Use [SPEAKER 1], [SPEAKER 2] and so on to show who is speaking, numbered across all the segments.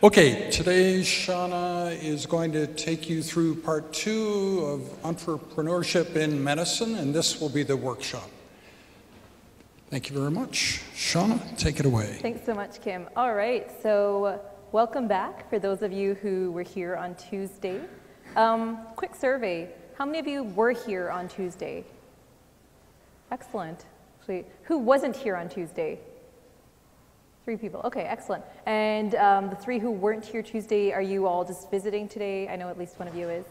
[SPEAKER 1] Okay, today Shawna is going to take you through part 2 of Entrepreneurship in Medicine, and this will be the workshop. Thank you very much. Shawna, take it away.
[SPEAKER 2] Thanks so much, Kim. All right, so welcome back for those of you who were here on Tuesday. Quick survey, how many of you were here on Tuesday? Excellent. Actually, who wasn't here on Tuesday? 3 people. Okay, excellent. And the 3 who weren't here Tuesday, are you all just visiting today? I know at least one of you is.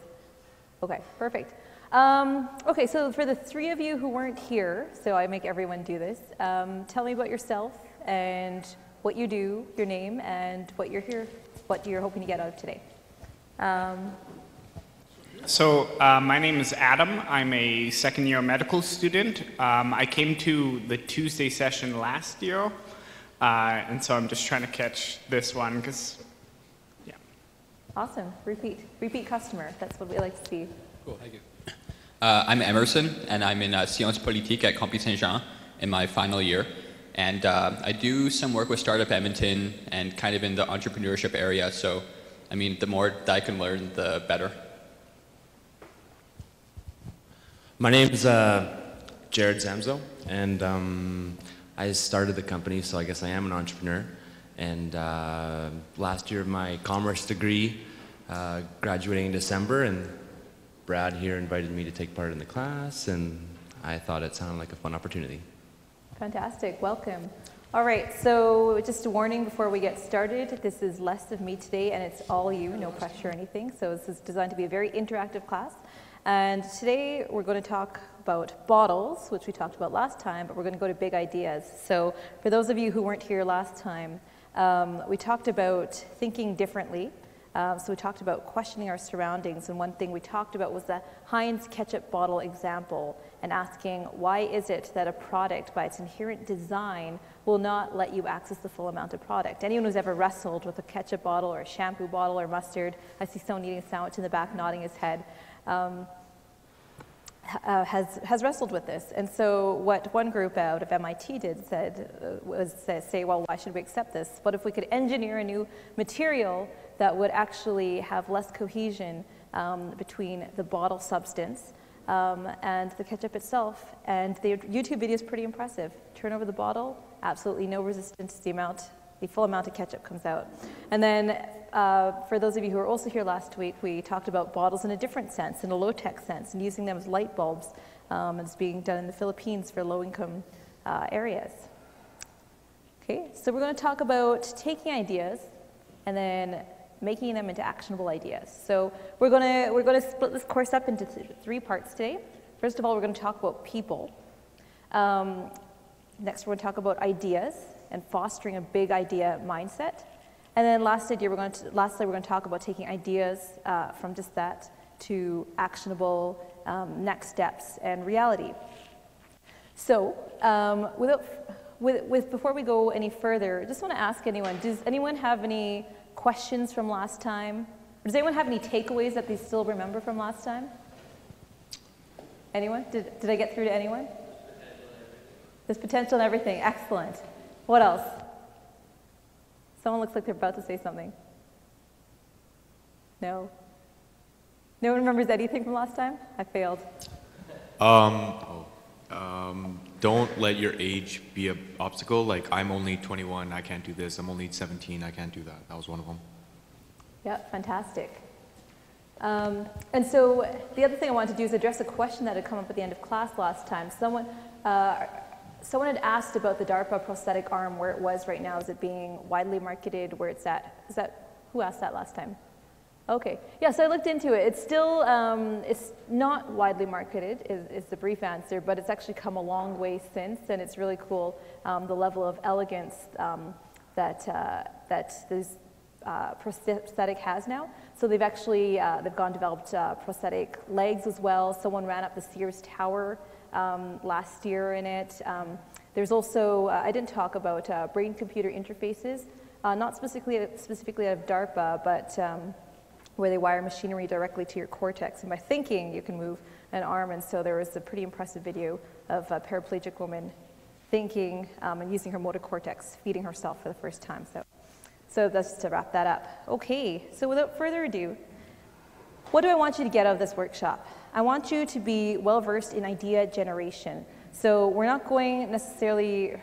[SPEAKER 2] Okay, perfect. Okay, so for the 3 of you who weren't here, so I make everyone do this, tell me about yourself and what you do, your name, and what you're here, what you're hoping to get out of today.
[SPEAKER 3] My name is Adam. I'm a second-year medical student. I came to the Tuesday session last year. And so I'm just trying to catch this one because, yeah.
[SPEAKER 2] Awesome. Repeat customer. That's what we like to see.
[SPEAKER 4] Cool, thank you. I'm Emerson, and I'm in Sciences Politiques at Campus Saint-Jean in my final year. And I do some work with Startup Edmonton and kind of in the entrepreneurship area. So, I mean, the more that I can learn, the better.
[SPEAKER 5] My name is Jared Zamzo, and I started the company, so I guess I am an entrepreneur. And last year, my commerce degree, graduating in December, and Brad here invited me to take part in the class, and I thought it sounded like a fun opportunity.
[SPEAKER 2] Fantastic, welcome. All right, so just a warning before we get started, this is less of me today, and it's all you, no pressure or anything. So this is designed to be a very interactive class. And today we're going to talk about bottles, which we talked about last time, but we're going to go to big ideas. So for those of you who weren't here last time, we talked about thinking differently. So we talked about questioning our surroundings, and one thing we talked about was the Heinz ketchup bottle example, and asking why is it that a product by its inherent design will not let you access the full amount of product. Anyone who's ever wrestled with a ketchup bottle or a shampoo bottle or mustard, I see someone eating a sandwich in the back nodding his head, has wrestled with this. And so what one group out of MIT did was say, well, why should we accept this? What if we could engineer a new material that would actually have less cohesion between the bottle substance and the ketchup itself? And the YouTube video is pretty impressive. Turn over the bottle, absolutely no resistance, the full amount of ketchup comes out. And then for those of you who were also here last week, we talked about bottles in a different sense, in a low-tech sense, and using them as light bulbs. It's being done in the Philippines for low-income areas. Okay, so we're going to talk about taking ideas and then making them into actionable ideas. So we're going to split this course up into 3 parts today. First of all, we're going to talk about people. Next, we're going to talk about ideas and fostering a big idea mindset. And then lastly, we're going to talk about taking ideas from just that to actionable next steps and reality. So before we go any further, I just want to ask anyone, does anyone have any questions from last time? Or does anyone have any takeaways that they still remember from last time? Anyone? Did I get through to anyone? There's potential in everything. Excellent. What else? Someone looks like they're about to say something. No? No one remembers anything from last time? I failed.
[SPEAKER 6] Don't let your age be an obstacle. Like, I'm only 21, I can't do this. I'm only 17, I can't do that. That was one of them.
[SPEAKER 2] Yeah, fantastic. And so the other thing I wanted to do is address a question that had come up at the end of class last time. Someone had asked about the DARPA prosthetic arm, where it was right now. Is it being widely marketed, where it's at? Who asked that last time? Okay, yeah, so I looked into it. It's still, it's not widely marketed, is the brief answer, but it's actually come a long way since, and it's really cool, the level of elegance that this prosthetic has now. So they've actually, developed prosthetic legs as well. Someone ran up the Sears Tower last year in it. There's also, I didn't talk about brain-computer interfaces, not specifically out of DARPA, but where they wire machinery directly to your cortex. And by thinking, you can move an arm. And so there was a pretty impressive video of a paraplegic woman thinking and using her motor cortex, feeding herself for the first time. So that's just to wrap that up. Okay, so without further ado, what do I want you to get out of this workshop? I want you to be well-versed in idea generation. So we're not going necessarily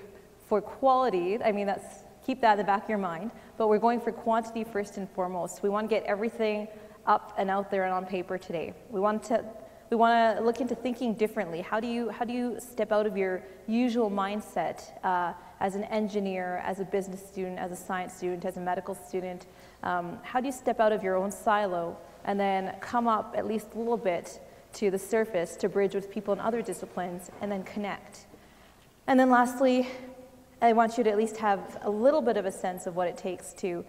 [SPEAKER 2] for quality, I mean, keep that in the back of your mind, but we're going for quantity first and foremost. We want to get everything up and out there and on paper today. We want to look into thinking differently. How do you step out of your usual mindset as an engineer, as a business student, as a science student, as a medical student? How do you step out of your own silo and then come up at least a little bit to the surface to bridge with people in other disciplines and then connect? And then lastly, I want you to at least have a little bit of a sense of what it takes to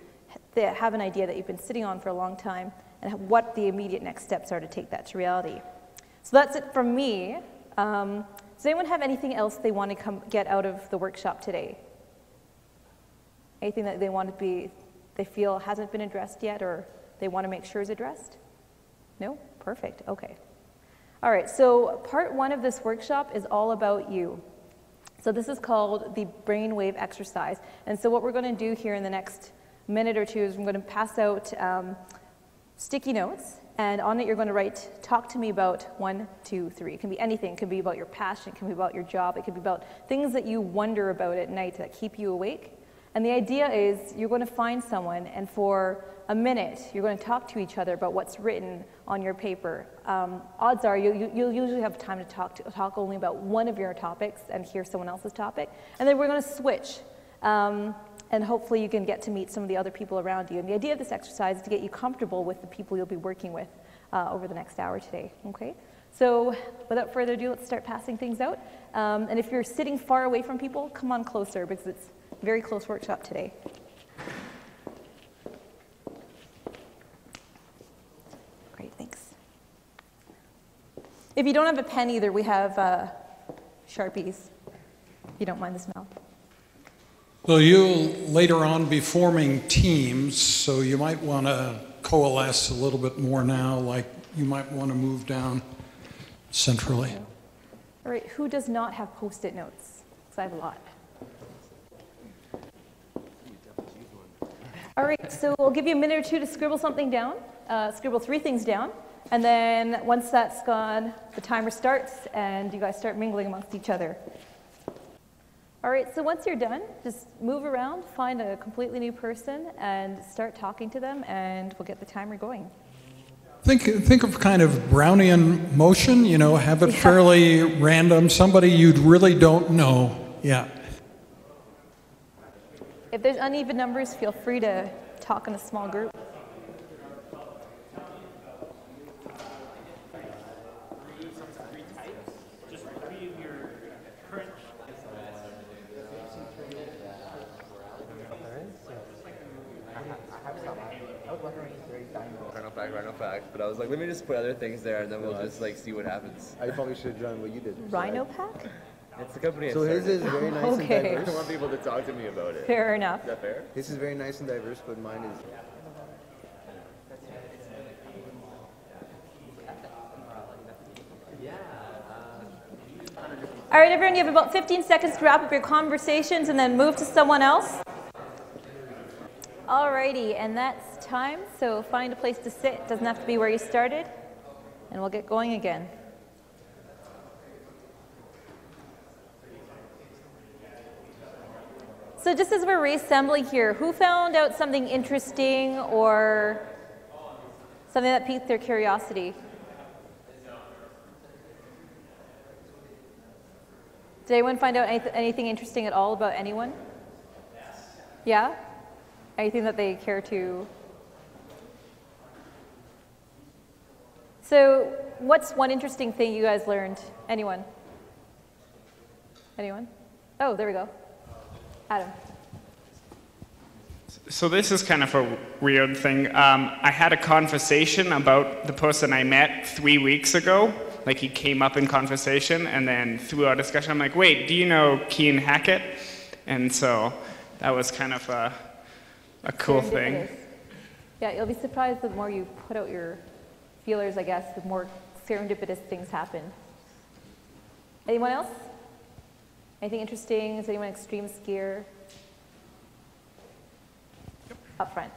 [SPEAKER 2] have an idea that you've been sitting on for a long time and what the immediate next steps are to take that to reality. So that's it from me. Does anyone have anything else they want to get out of the workshop today? Anything that they feel hasn't been addressed yet or they want to make sure is addressed? No? Perfect, okay. All right, so part one of this workshop is all about you. So this is called the brainwave exercise. And so what we're going to do here in the next minute or two is I'm going to pass out sticky notes, and on it you're going to write, talk to me about 1, 2, 3. It can be anything. It can be about your passion. It can be about your job. It can be about things that you wonder about at night that keep you awake. And the idea is you're going to find someone, and for a minute you're going to talk to each other about what's written on your paper. Odds are you'll usually have time to talk only about one of your topics and hear someone else's topic. And then we're going to switch. And hopefully you can get to meet some of the other people around you. And the idea of this exercise is to get you comfortable with the people you'll be working with over the next hour today, okay? So without further ado, let's start passing things out. And if you're sitting far away from people, come on closer because it's a very close workshop today. Great, thanks. If you don't have a pen either, we have Sharpies, if you don't mind the smell.
[SPEAKER 1] Well, you'll later on be forming teams, so you might want to coalesce a little bit more now, like you might want to move down centrally.
[SPEAKER 2] All right, who does not have Post-it notes? Because I have a lot. All right, so we'll give you a minute or two to scribble something down, scribble 3 things down, and then once that's gone, the timer starts and you guys start mingling amongst each other. All right, so once you're done, just move around, find a completely new person, and start talking to them, and we'll get the timer going.
[SPEAKER 1] Think of kind of Brownian motion, you know, have it fairly random, somebody you really don't know. Yeah.
[SPEAKER 2] If there's uneven numbers, feel free to talk in a small group.
[SPEAKER 7] Rhino fact, but I was like, let me just put other things there and then we'll just like see what happens.
[SPEAKER 8] I probably should have done what you did.
[SPEAKER 2] Rhino Pack?
[SPEAKER 7] It's the company.
[SPEAKER 8] So his is very nice and
[SPEAKER 2] Okay.
[SPEAKER 8] diverse.
[SPEAKER 7] I want people to talk to me about it.
[SPEAKER 2] Fair enough.
[SPEAKER 7] Is that fair?
[SPEAKER 8] His is very nice and diverse, but mine is.
[SPEAKER 2] All right, everyone, you have about 15 seconds to wrap up your conversations and then move to someone else. Alrighty, and that's time, so find a place to sit. Doesn't have to be where you started, and we'll get going again. So just as we're reassembling here, who found out something interesting or something that piqued their curiosity? Did anyone find out anything interesting at all about anyone? Yeah? Anything that they care to? So what's one interesting thing you guys learned? Anyone? Anyone? Oh, there we go. Adam.
[SPEAKER 3] So this is kind of a weird thing. I had a conversation about the person I met 3 weeks ago. Like he came up in conversation, and then through our discussion, I'm like, wait, do you know Keen Hackett? And so that was kind of a cool thing.
[SPEAKER 2] Yeah, you'll be surprised the more you put out your feelers, I guess, the more serendipitous things happen. Anyone else? Anything interesting? Is anyone extreme skier? up front.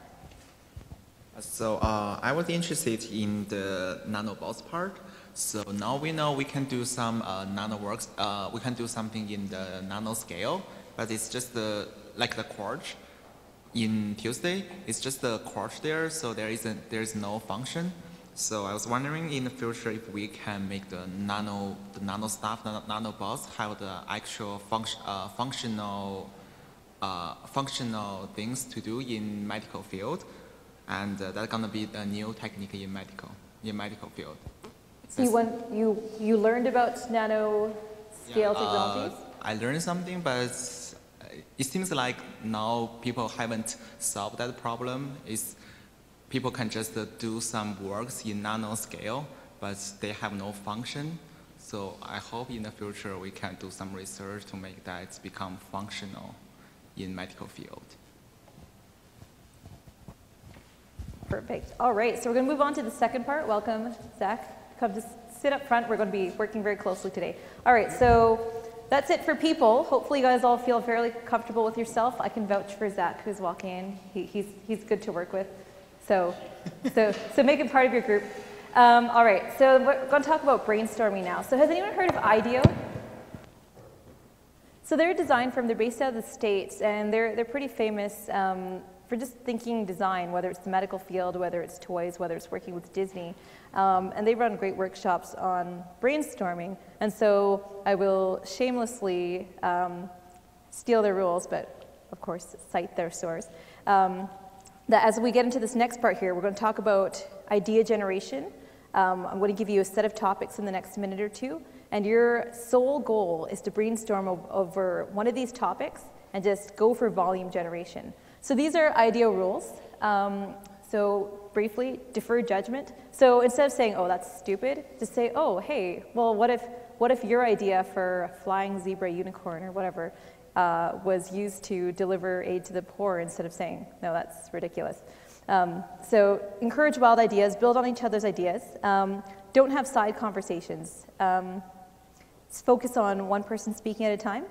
[SPEAKER 9] So I was interested in the nanobots part. So now we know we can do some nanoworks. We can do something in the nanoscale, but it's just like the quartz in Tuesday. It's just the quartz there, so there's no function. So I was wondering in the future if we can make the nano stuff, nanobots have the actual functional things to do in medical field. And that's gonna be the new technique in medical field.
[SPEAKER 2] So you learned about nano scale technologies?
[SPEAKER 9] I learned something, but it seems like now people haven't solved that problem. People can just do some works in nano scale, but they have no function. So I hope in the future we can do some research to make that become functional in medical field.
[SPEAKER 2] Perfect. All right, so we're going to move on to the second part. Welcome, Zach. Come to sit up front. We're going to be working very closely today. All right, so that's it for people. Hopefully you guys all feel fairly comfortable with yourself. I can vouch for Zach, who's walking in. He's good to work with. So make him part of your group. All right, so we're going to talk about brainstorming now. So has anyone heard of IDEO? So they're a design firm. They're based out of the States, and they're pretty famous for just thinking design, whether it's the medical field, whether it's toys, whether it's working with Disney. And they run great workshops on brainstorming. And so I will shamelessly steal their rules, but of course cite their source. That as we get into this next part here, we're going to talk about idea generation. I'm going to give you a set of topics in the next minute or two. And your sole goal is to brainstorm over one of these topics and just go for volume generation. So these are IDEO rules. So briefly, defer judgment. So instead of saying, oh, that's stupid, just say, oh, hey, well, what if your idea for a flying zebra unicorn or whatever was used to deliver aid to the poor, instead of saying, no, that's ridiculous. So encourage wild ideas, build on each other's ideas. Don't have side conversations. Focus on one person speaking at a time.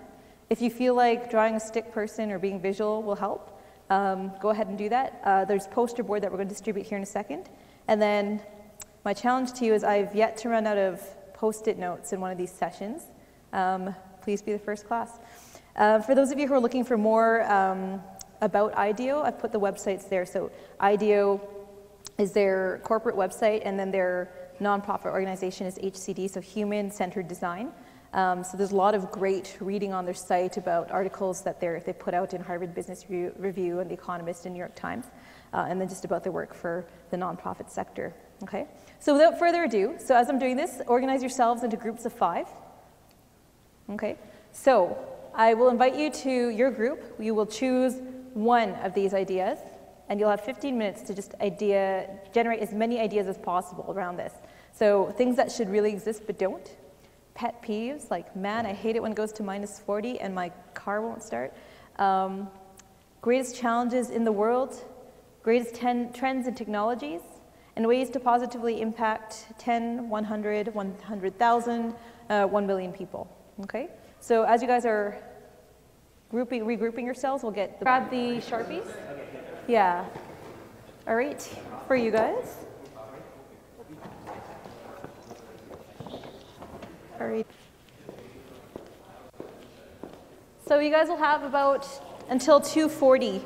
[SPEAKER 2] If you feel like drawing a stick person or being visual will help, go ahead and do that. There's a poster board that we're going to distribute here in a second. And then my challenge to you is I've yet to run out of Post-it notes in one of these sessions. Please be the first class. For those of you who are looking for more about IDEO, I've put the websites there. So IDEO is their corporate website, and then their nonprofit organization is HCD, so Human-Centered Design. So there's a lot of great reading on their site about articles that they put out in Harvard Business Review and The Economist and New York Times, and then just about their work for the nonprofit sector. Okay. So without further ado, so as I'm doing this, organize yourselves into groups of 5. Okay. So I will invite you to your group. You will choose one of these ideas, and you'll have 15 minutes to just generate as many ideas as possible around this. So things that should really exist but don't. Pet peeves, like, man, I hate it when it goes to -40 and my car won't start. Greatest challenges in the world, greatest 10 trends and technologies, and ways to positively impact 10, 100, 100,000, 1 billion people. Okay? So as you guys are regrouping yourselves, we'll grab the Sharpies. Yeah. All right, for you guys. All right. So you guys will have about until 2:40.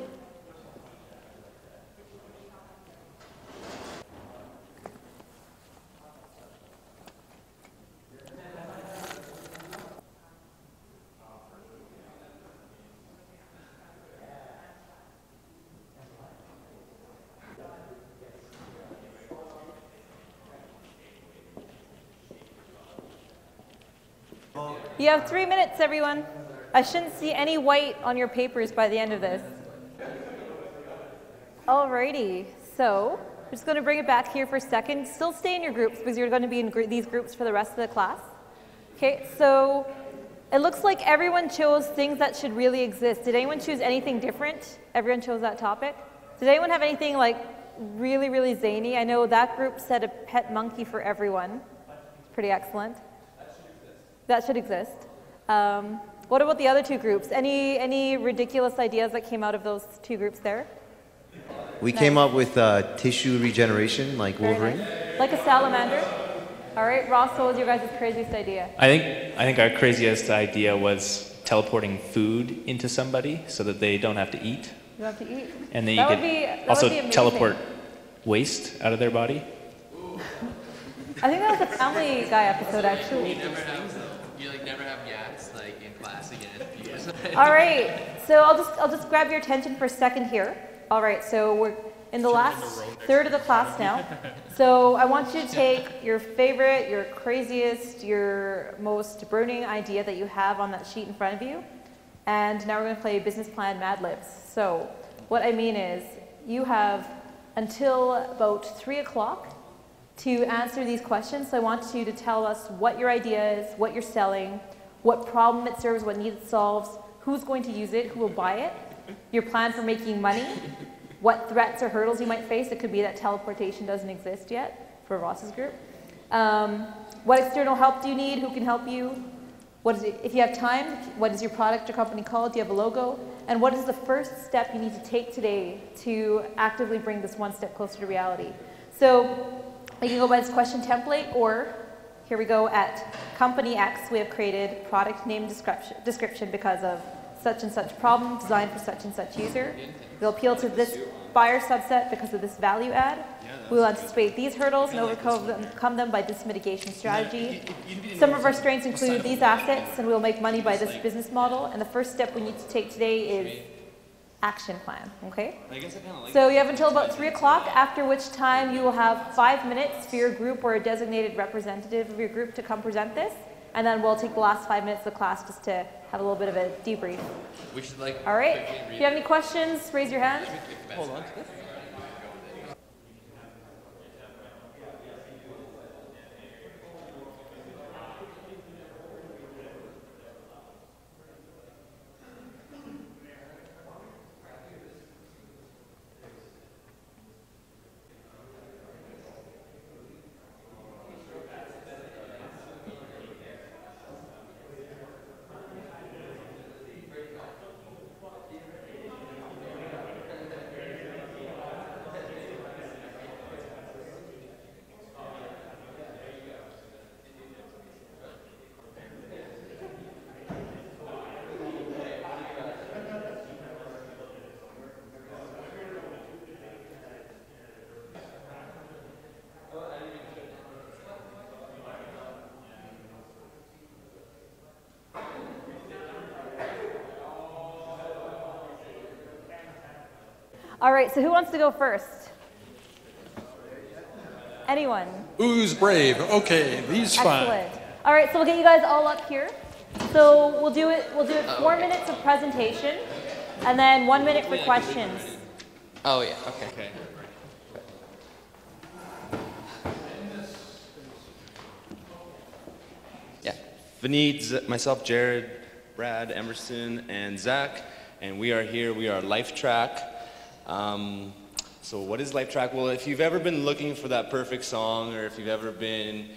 [SPEAKER 2] You have 3 minutes, everyone. I shouldn't see any white on your papers by the end of this. Alrighty, so I'm just going to bring it back here for a second. Still stay in your groups because you're going to be in these groups for the rest of the class. Okay, so it looks like everyone chose things that should really exist. Did anyone choose anything different? Everyone chose that topic. Did anyone have anything like really, really zany? I know that group said a pet monkey for everyone. Pretty excellent. That should exist. What about the other 2 groups? Any ridiculous ideas that came out of those 2 groups there?
[SPEAKER 8] We came up with tissue regeneration, like
[SPEAKER 2] Very
[SPEAKER 8] Wolverine.
[SPEAKER 2] nice. Like a salamander. All right, Ross, what was your guys' craziest idea?
[SPEAKER 10] I think our craziest idea was teleporting food into somebody so that they don't have to eat.
[SPEAKER 2] You have to eat.
[SPEAKER 10] And then
[SPEAKER 2] That
[SPEAKER 10] you
[SPEAKER 2] would be-
[SPEAKER 10] could
[SPEAKER 2] that
[SPEAKER 10] also
[SPEAKER 2] would be amazing.
[SPEAKER 10] teleport waste out of their body.
[SPEAKER 2] I think that was a Family Guy episode, actually.
[SPEAKER 4] You like never have gas like in class again.
[SPEAKER 2] All right, so I'll just grab your attention for a second here. All right, so we're in the last third of the class now. So I want you to take your favorite, your craziest, your most burning idea that you have on that sheet in front of you. And now we're going to play business plan Mad Libs. So what I mean is you have until about 3 o'clock to answer these questions. So I want you to tell us what your idea is, what you're selling, what problem it serves, what need it solves, who's going to use it, who will buy it, your plan for making money, what threats or hurdles you might face. It could be that teleportation doesn't exist yet for Ross's group. What external help do you need? Who can help you? What is it, if you have time, what is your product or company called? Do you have a logo? And what is the first step you need to take today to actively bring this one step closer to reality? So you can go by this question template, or here we go at Company X, we have created product name description because of such and such problem designed for such and such user. We'll appeal to this buyer subset because of this value add. We will anticipate these hurdles and overcome them by this mitigation strategy. Some of our strengths include these assets, and we'll make money by this business model. And the first step we need to take today is action plan, okay? So you have until about 3 o'clock, after which time you will have 5 minutes for your group or a designated representative of your group to come present this. And then we'll take the last 5 minutes of the class just to have a little bit of a debrief.
[SPEAKER 4] We should like.
[SPEAKER 2] All right. If you have any questions, raise your hand.
[SPEAKER 4] Hold on to this.
[SPEAKER 2] All right, so who wants to go first? Anyone?
[SPEAKER 1] Who's brave? Okay, these fine.
[SPEAKER 2] Excellent. All right, so we'll get you guys all up here. So we'll do it 4 minutes of presentation, and then 1 minute for questions.
[SPEAKER 4] Oh yeah. Okay.
[SPEAKER 5] Yeah. Vinny, myself, Jared, Brad, Emerson, and Zach, and we are here. We are LifeTrack. So what is LifeTrack? Well, if you've ever been looking for that perfect song, or if you've ever been,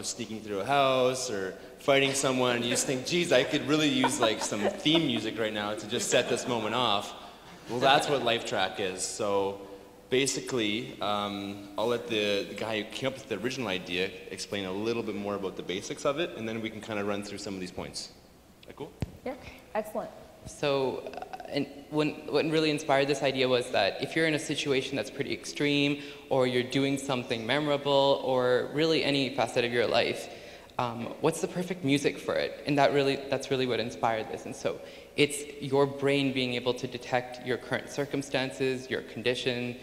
[SPEAKER 5] sneaking through a house or fighting someone, and you just think, geez, I could really use like some theme music right now to just set this moment off. Well, that's what LifeTrack is. So basically, I'll let the guy who came up with the original idea explain a little bit more about the basics of it, and then we can kind of run through some of these points. Is that cool?
[SPEAKER 2] Yeah, excellent.
[SPEAKER 11] So, and what really inspired this idea was that if you're in a situation that's pretty extreme, or you're doing something memorable, or really any facet of your life, what's the perfect music for it? And that's really what inspired this. And so it's your brain being able to detect your current circumstances, your condition,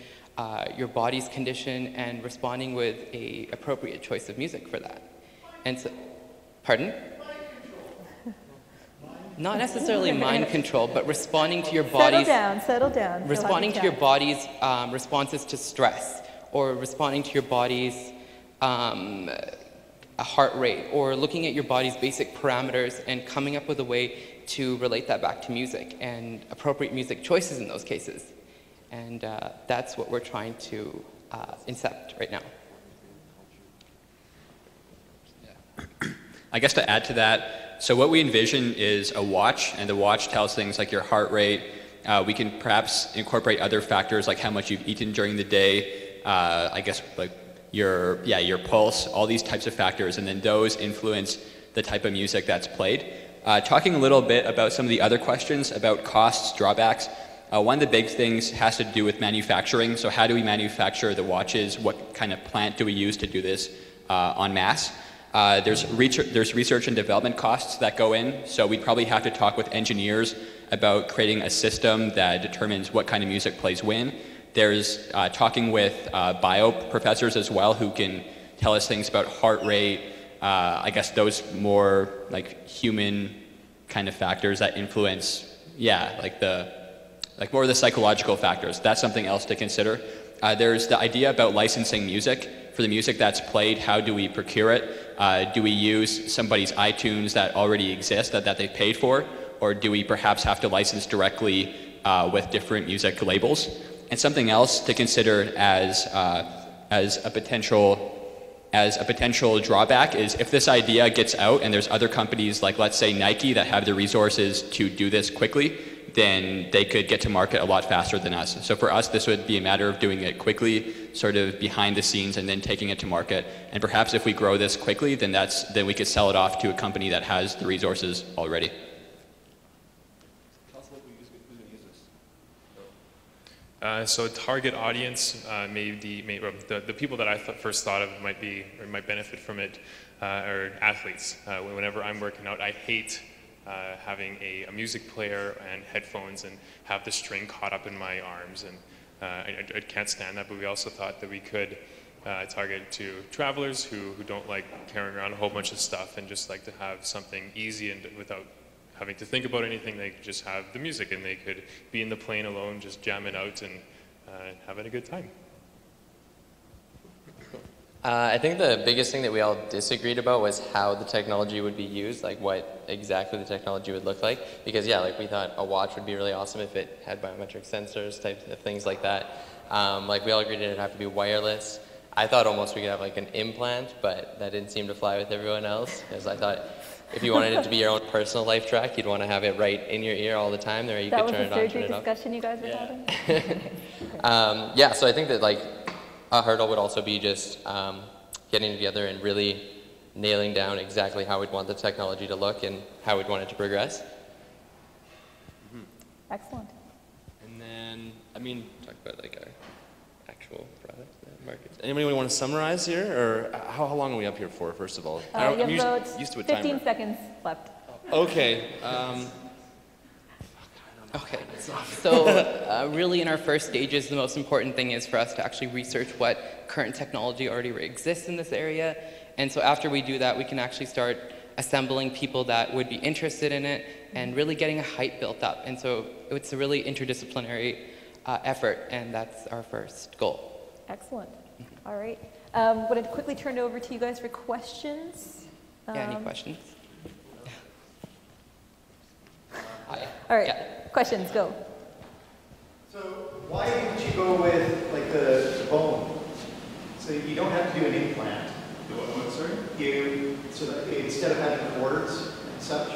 [SPEAKER 11] your body's condition, and responding with an appropriate choice of music for that. And so, pardon? Not necessarily mind control, but responding to your body's...
[SPEAKER 2] Settle down.
[SPEAKER 11] Responding to your body's responses to stress, or responding to your body's a heart rate, or looking at your body's basic parameters and coming up with a way to relate that back to music and appropriate music choices in those cases. And that's what we're trying to incept right now.
[SPEAKER 4] I guess to add to that, so what we envision is a watch, and the watch tells things like your heart rate, We can perhaps incorporate other factors like how much you've eaten during the day, I guess like your pulse, all these types of factors, and then those influence the type of music that's played. Talking a little bit about some of the other questions about costs, drawbacks. One of the big things has to do with manufacturing. So how do we manufacture the watches? What kind of plant do we use to do this en masse? There's research and development costs that go in. So we'd probably have to talk with engineers about creating a system that determines what kind of music plays when. There's talking with bio professors as well who can tell us things about heart rate, I guess those more like human kind of factors that influence, like more of the psychological factors. That's something else to consider. There's the idea about licensing music. For the music that's played, how do we procure it? Do we use somebody's iTunes that already exists that they paid for? Or do we perhaps have to license directly with different music labels? And something else to consider as a potential drawback is if this idea gets out and there's other companies like, let's say, Nike that have the resources to do this quickly, then they could get to market a lot faster than us. So for us, this would be a matter of doing it quickly, sort of behind the scenes, and then taking it to market. And perhaps if we grow this quickly, then we could sell it off to a company that has the resources already.
[SPEAKER 12] So target audience, the people that I first thought of might benefit from it are athletes. Whenever I'm working out, I hate having a music player and headphones and have the string caught up in my arms, and I can't stand that. But we also thought that we could target to travelers who don't like carrying around a whole bunch of stuff and just like to have something easy and without having to think about anything. They could just have the music and they could be in the plane alone, just jamming out and having a good time.
[SPEAKER 13] I think the biggest thing that we all disagreed about was how the technology would be used, like what exactly the technology would look like. Because yeah, like we thought a watch would be really awesome if it had biometric sensors, types of things like that. Like we all agreed it'd have to be wireless. I thought almost we could have like an implant, but that didn't seem to fly with everyone else. Because I thought if you wanted it to be your own personal life track, you'd want to have it right in your ear all the time. There you could turn it on, turn it off.
[SPEAKER 2] That was the surgery discussion you guys were having?
[SPEAKER 13] Yeah, so I think that like a hurdle would also be just getting together and really nailing down exactly how we'd want the technology to look and how we'd want it to progress.
[SPEAKER 2] Excellent.
[SPEAKER 5] And then, I mean, talk about like our actual products and markets. Anybody want to summarize here, or how long are we up here for, first of all?
[SPEAKER 2] You have about
[SPEAKER 5] used to a
[SPEAKER 2] 15
[SPEAKER 5] timer.
[SPEAKER 2] seconds left.
[SPEAKER 5] Okay.
[SPEAKER 11] Okay, so really in our first stages, the most important thing is for us to actually research what current technology already exists in this area. And so after we do that, we can actually start assembling people that would be interested in it and really getting a hype built up. And so it's a really interdisciplinary effort, and that's our first goal.
[SPEAKER 2] Excellent. All right. I'm going to quickly turn it over to you guys for questions.
[SPEAKER 11] Yeah, any questions? Hi.
[SPEAKER 2] All right.
[SPEAKER 11] Yeah.
[SPEAKER 2] Questions, go.
[SPEAKER 14] So why didn't you go with like the bone? So you don't have to do an implant. What, sorry? So that instead of having cords and such,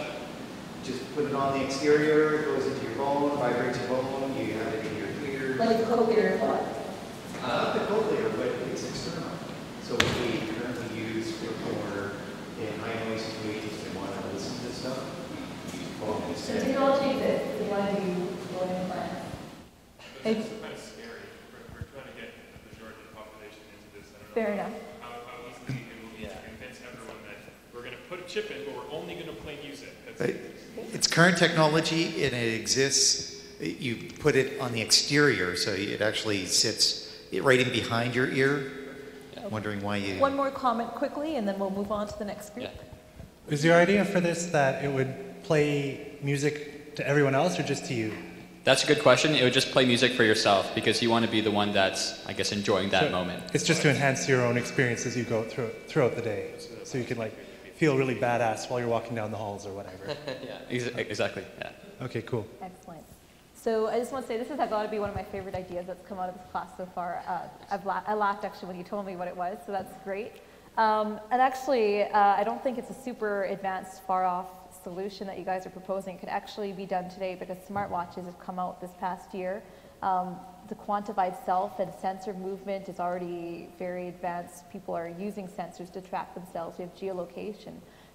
[SPEAKER 14] just put it on the exterior, it goes into your bone, vibrates your bone, you have it in your ear.
[SPEAKER 2] Like a cochlear implant?
[SPEAKER 14] Not the cochlear, but it's external. So we currently use for in high noise situations and want to listen to stuff.
[SPEAKER 2] So technology exists, we want to do bone implants.
[SPEAKER 12] It's kind of scary. We're trying to get the majority of the population into this. I don't know
[SPEAKER 2] Fair enough.
[SPEAKER 12] How easily it will be to convince everyone that we're going to put a chip in, but we're only going to play music.
[SPEAKER 14] It's current technology and it exists. You put it on the exterior, so it actually sits right in behind your ear. I'm wondering why you...
[SPEAKER 2] One more comment quickly, and then we'll move on to the next group.
[SPEAKER 15] Is your idea for this that it would play music to everyone else or just to you?
[SPEAKER 4] That's a good question. It would just play music for yourself because you want to be the one that's, I guess, enjoying that moment.
[SPEAKER 15] It's just to enhance your own experience as you go throughout the day. So you can like feel really badass while you're walking down the halls or whatever.
[SPEAKER 4] Yeah, exactly. Yeah.
[SPEAKER 15] Okay, cool.
[SPEAKER 2] Excellent. So I just want to say this has got to be one of my favorite ideas that's come out of this class so far. I laughed actually when you told me what it was, so that's great. And actually, I don't think it's a super advanced, far off solution that you guys are proposing could actually be done today, because smartwatches have come out this past year. The quantified self and sensor movement is already very advanced. People are using sensors to track themselves. We have geolocation.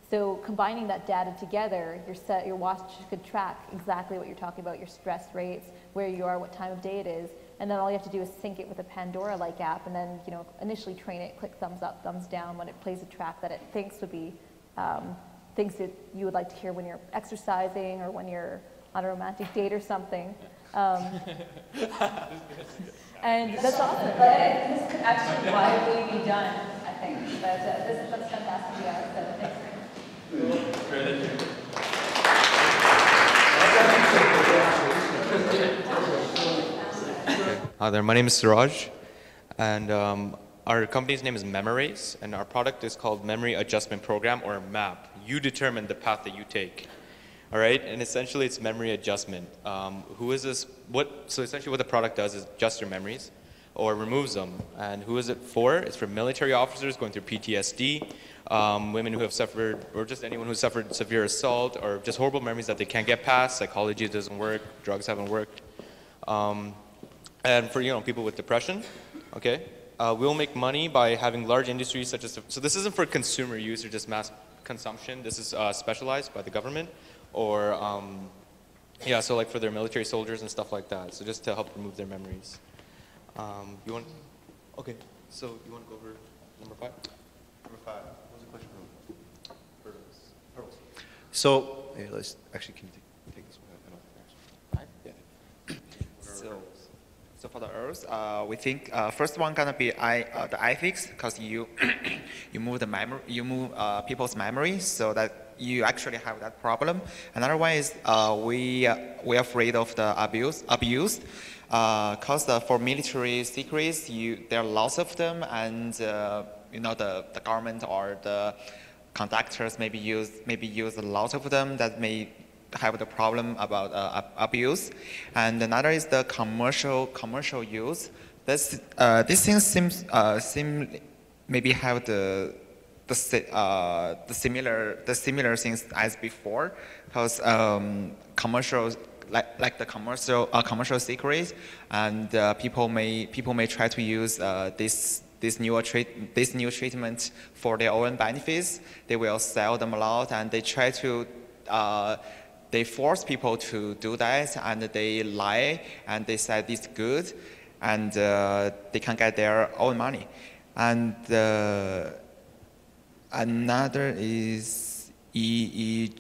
[SPEAKER 2] So combining that data together, your watch could track exactly what you're talking about, your stress rates, where you are, what time of day it is, and then all you have to do is sync it with a Pandora-like app, and then initially train it, click thumbs up, thumbs down when it plays a track that it thinks would be things that you would like to hear when you're exercising or when you're on a romantic date or something. And that's awesome. This could actually widely be done, I think. But that's fantastic. Yeah, so thanks.
[SPEAKER 6] Hi there, my name is Suraj, and our company's name is Memorace, and our product is called Memory Adjustment Program, or MAP. You determine the path that you take. All right, and essentially it's memory adjustment. Who is this? So essentially what the product does is adjust your memories or removes them. And who is it for? It's for military officers going through PTSD, women who have suffered, or just anyone who's suffered severe assault, or just horrible memories that they can't get past. Psychology doesn't work, drugs haven't worked. And for people with depression, okay, we'll make money by having large industries such as, so this isn't for consumer use or just mass consumption. This is specialized by the government. Or, yeah, so like for their military soldiers and stuff like that. So just to help remove their memories. Okay, so you want to go over number 5? Number 5, what was the question from Hurdles?
[SPEAKER 8] So, yeah, let's, actually, can you take this one?
[SPEAKER 9] Yeah. So for the Earth, we think first one gonna be the ethics, because you move the memory, people's memory, so that you actually have that problem. Another one is we're afraid of the abuse, because for military secrets, there are lots of them, and the government or the conductors maybe use a lot of them that may have the problem about abuse. And another is the commercial use. This thing seem maybe have the similar things as before, because commercials like the commercial secrets, and people may try to use this new treatment for their own benefits. They will sell them a lot, and they try to they force people to do that, and they lie, and they say it's good, and they can get their own money. And another is EEG.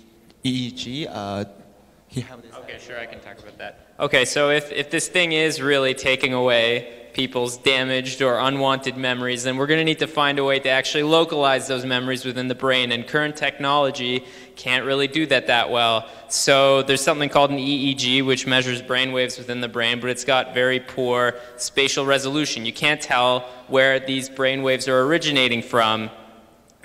[SPEAKER 16] Okay, sure, I can talk about that. Okay, so if this thing is really taking away people's damaged or unwanted memories, then we're going to need to find a way to actually localize those memories within the brain, and current technology can't really do that well. So there's something called an EEG, which measures brain waves within the brain, but it's got very poor spatial resolution. You can't tell where these brain waves are originating from.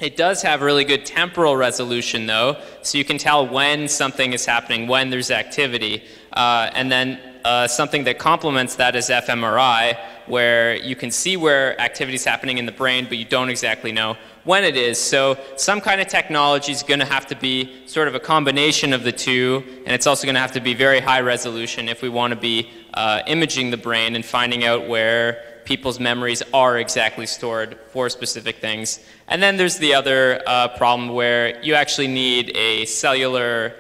[SPEAKER 16] It does have really good temporal resolution, though, so you can tell when something is happening, when there's activity. And then something that complements that is fMRI, where you can see where activity is happening in the brain, but you don't exactly know when it is. So some kind of technology is going to have to be sort of a combination of the two, and it's also going to have to be very high resolution if we want to be imaging the brain and finding out where people's memories are exactly stored for specific things. And then there's the other problem where you actually need a cellular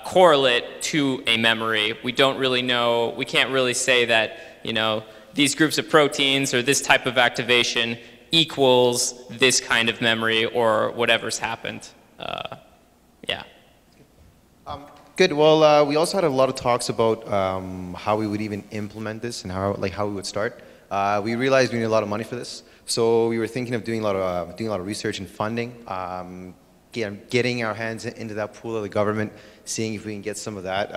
[SPEAKER 16] correlate to a memory. We don't really know, we can't really say that, these groups of proteins or this type of activation equals this kind of memory or whatever's happened. Yeah.
[SPEAKER 8] Good. Well, we also had a lot of talks about how we would even implement this and how we would start. We realized we need a lot of money for this, so we were thinking of doing a lot of research and funding, getting our hands into that pool of the government, seeing if we can get some of that.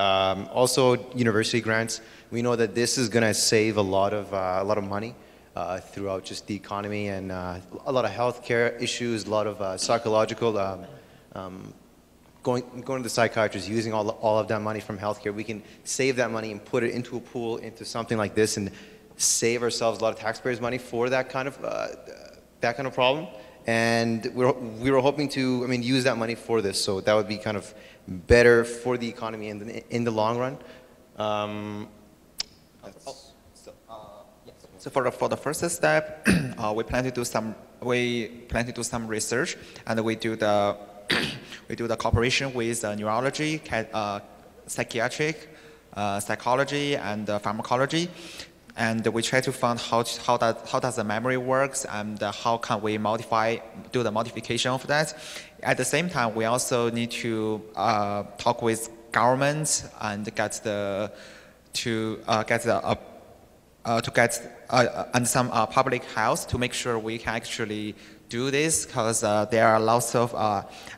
[SPEAKER 8] Also, university grants. We know that this is going to save a lot of money throughout just the economy, and a lot of healthcare issues, a lot of psychological. Going to the psychiatrist, using all of that money from healthcare, we can save that money and put it into a pool, into something like this, and save ourselves a lot of taxpayers' money for that kind of problem. And we were hoping to, I mean, use that money for this. So that would be kind of better for the economy in the long run.
[SPEAKER 9] So for the first step, we plan to do some research, and we do the cooperation with neurology, psychiatric, psychology, and pharmacology, and we try to find how does the memory works, and how can we do the modification of that. At the same time, we also need to talk with governments and and some public health to make sure we can actually do this, because there are lots of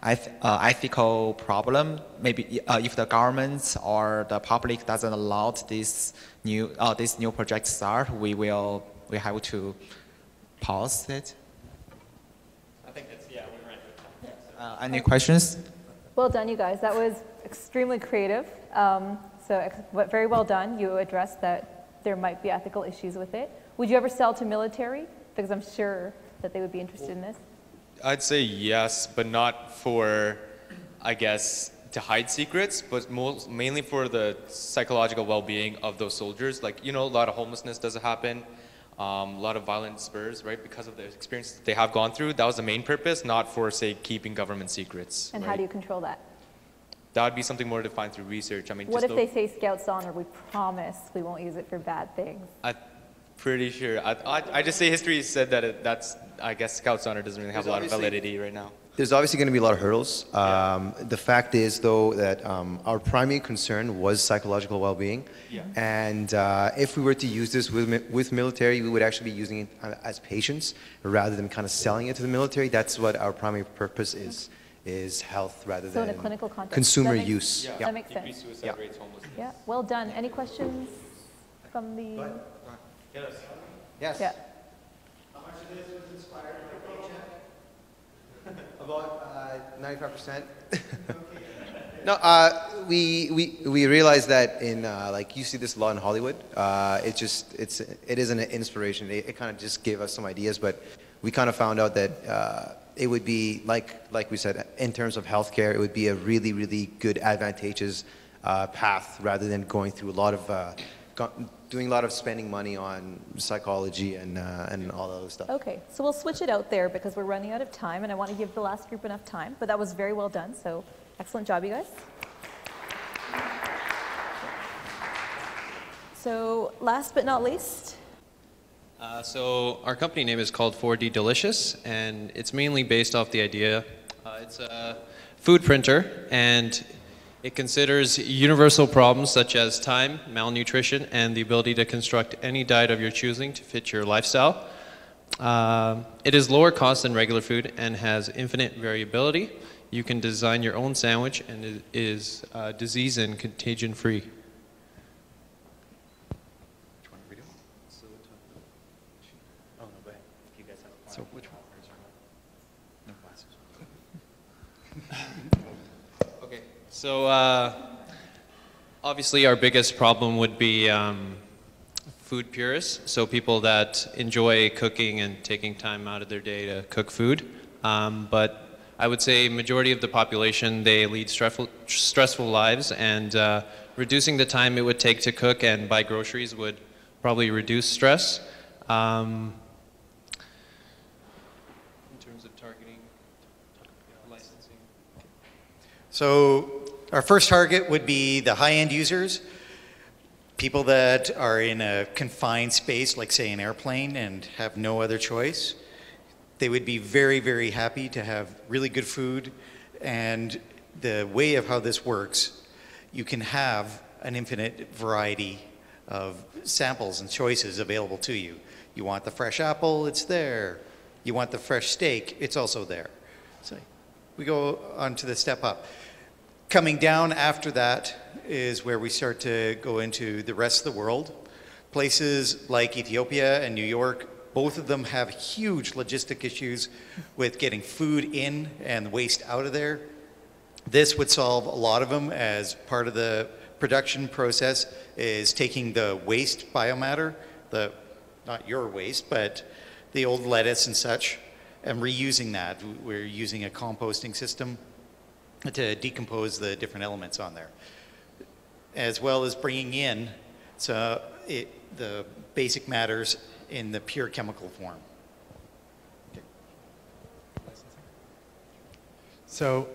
[SPEAKER 9] ethical problem. Maybe if the government or the public doesn't allow this new project start, we have to pause it.
[SPEAKER 16] I think that's, yeah, we're right.
[SPEAKER 9] Any questions?
[SPEAKER 2] Well done, you guys. That was extremely creative. Very well done. You addressed that there might be ethical issues with it. Would you ever sell to military? Because I'm sure that they would be interested in this.
[SPEAKER 6] I'd say yes, but not for, I guess, to hide secrets, but mainly for the psychological well-being of those soldiers. Like, you know, a lot of homelessness does happen, a lot of violent spurs, right, because of the experience they have gone through. That was the main purpose, not for, say, keeping government secrets.
[SPEAKER 2] And
[SPEAKER 6] right?
[SPEAKER 2] how do you control that?
[SPEAKER 6] That would be something more defined through research. I mean,
[SPEAKER 2] What if they say Scouts Honor, we promise we won't use it for bad things?
[SPEAKER 6] I'm pretty sure. I just say history said that that's, I guess Scouts Honor doesn't really have a lot of validity right now.
[SPEAKER 8] There's obviously going to be a lot of hurdles. The fact is, though, that our primary concern was psychological well-being.
[SPEAKER 6] Yeah.
[SPEAKER 8] And if we were to use this with military, we would actually be using it as patients rather than kind of selling it to the military. That's what our primary purpose is health rather
[SPEAKER 2] So
[SPEAKER 8] than
[SPEAKER 2] in a clinical context,
[SPEAKER 8] consumer
[SPEAKER 2] that makes,
[SPEAKER 8] use.
[SPEAKER 2] Yeah. That makes sense.
[SPEAKER 6] Suicide rates, homelessness.
[SPEAKER 2] Yeah, well done. Any questions from the?
[SPEAKER 8] Yes.
[SPEAKER 2] Yeah.
[SPEAKER 14] How much of this was inspired by paycheck?
[SPEAKER 8] About 95%. No, we realized that in like you see this a lot in Hollywood. It isn't an inspiration. It kind of just gave us some ideas, but we kind of found out that it would be like we said, in terms of healthcare, it would be a really good advantageous path rather than going through a lot of doing a lot of spending money on psychology and all that other stuff.
[SPEAKER 2] Okay, so we'll switch it out there because we're running out of time, and I want to give the last group enough time. But that was very well done. So excellent job, you guys. So last but not least.
[SPEAKER 17] So our company name is called 4D Delicious, and it's mainly based off the idea. It's a food printer, and it considers universal problems such as time, malnutrition, and the ability to construct any diet of your choosing to fit your lifestyle. It is lower cost than regular food and has infinite variability. You can design your own sandwich, and it is disease and contagion free.
[SPEAKER 6] So which one? No glasses.
[SPEAKER 17] Okay, so obviously our biggest problem would be food purists, so people that enjoy cooking and taking time out of their day to cook food. But I would say majority of the population, they lead stressful lives, and reducing the time it would take to cook and buy groceries would probably reduce stress.
[SPEAKER 14] So our first target would be the high-end users, people that are in a confined space, like say an airplane, and have no other choice. They would be very happy to have really good food, and the way of how this works, you can have an infinite variety of samples and choices available to you. You want the fresh apple, it's there. You want the fresh steak, it's also there. So we go on to the step up. Coming down after that is where we start to go into the rest of the world. Places like Ethiopia and New York, both of them have huge logistic issues with getting food in and waste out of there. This would solve a lot of them as part of the production process is taking the waste biomatter, not your waste, but the old lettuce and such, and reusing that. We're using a composting system to decompose the different elements on there, as well as bringing in the basic matters in the pure chemical form.
[SPEAKER 15] So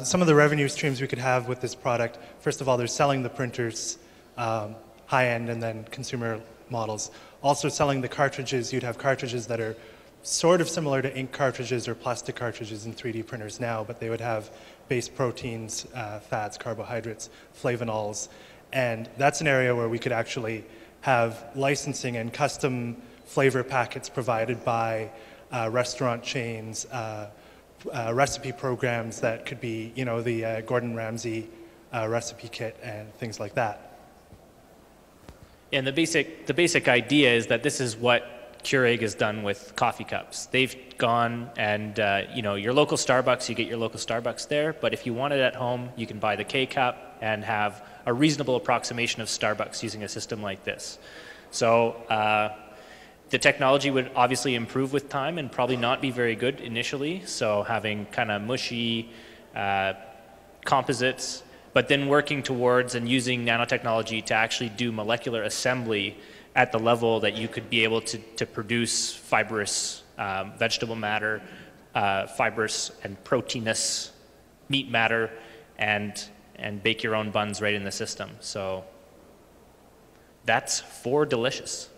[SPEAKER 15] some of the revenue streams we could have with this product, first of all, there's selling the printers, high-end and then consumer models. Also selling the cartridges, you'd have cartridges that are sort of similar to ink cartridges or plastic cartridges in 3D printers now, but they would have base proteins, fats, carbohydrates, flavanols. And that's an area where we could actually have licensing and custom flavor packets provided by restaurant chains, recipe programs that could be, you know, the Gordon Ramsay recipe kit and things like that.
[SPEAKER 10] And the basic idea is that this is what Keurig has done with coffee cups. They've gone and, you know, your local Starbucks, you get your local Starbucks there, but if you want it at home, you can buy the K-Cup and have a reasonable approximation of Starbucks using a system like this. So the technology would obviously improve with time and probably not be very good initially, so having kind of mushy composites, but then working towards and using nanotechnology to actually do molecular assembly at the level that you could be able to produce fibrous vegetable matter, fibrous and proteinous meat matter, and bake your own buns right in the system. So that's for delicious.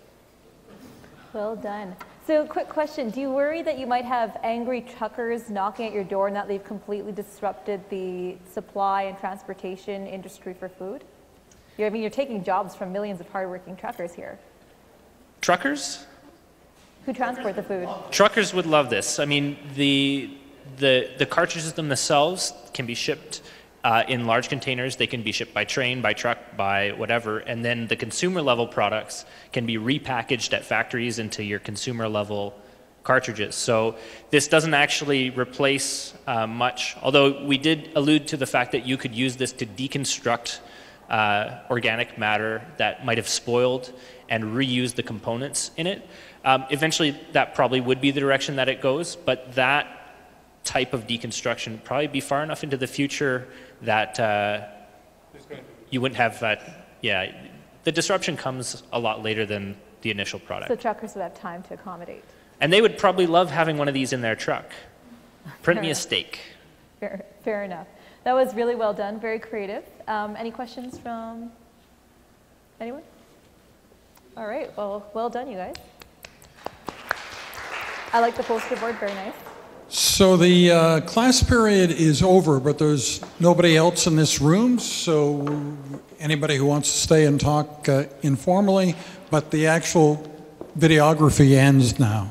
[SPEAKER 2] Well done. So quick question, do you worry that you might have angry truckers knocking at your door and that they've completely disrupted the supply and transportation industry for food? I mean, you're taking jobs from millions of hardworking truckers here.
[SPEAKER 10] Truckers?
[SPEAKER 2] Who transport the food?
[SPEAKER 10] Truckers would love this. I mean, the cartridges themselves can be shipped in large containers. They can be shipped by train, by truck, by whatever, and then the consumer level products can be repackaged at factories into your consumer level cartridges. So this doesn't actually replace much, although we did allude to the fact that you could use this to deconstruct organic matter that might have spoiled and reuse the components in it. Eventually that probably would be the direction that it goes, but that type of deconstruction would probably be far enough into the future that you wouldn't have, yeah, the disruption comes a lot later than the initial product.
[SPEAKER 2] So truckers would have time to accommodate.
[SPEAKER 10] And they would probably love having one of these in their truck. Print me a steak.
[SPEAKER 2] Fair enough. That was really well done, very creative. Any questions from anyone? All right, well done, you guys. I like the poster board, very nice.
[SPEAKER 1] So the class period is over, but there's nobody else in this room, so anybody who wants to stay and talk informally, but the actual videography ends now.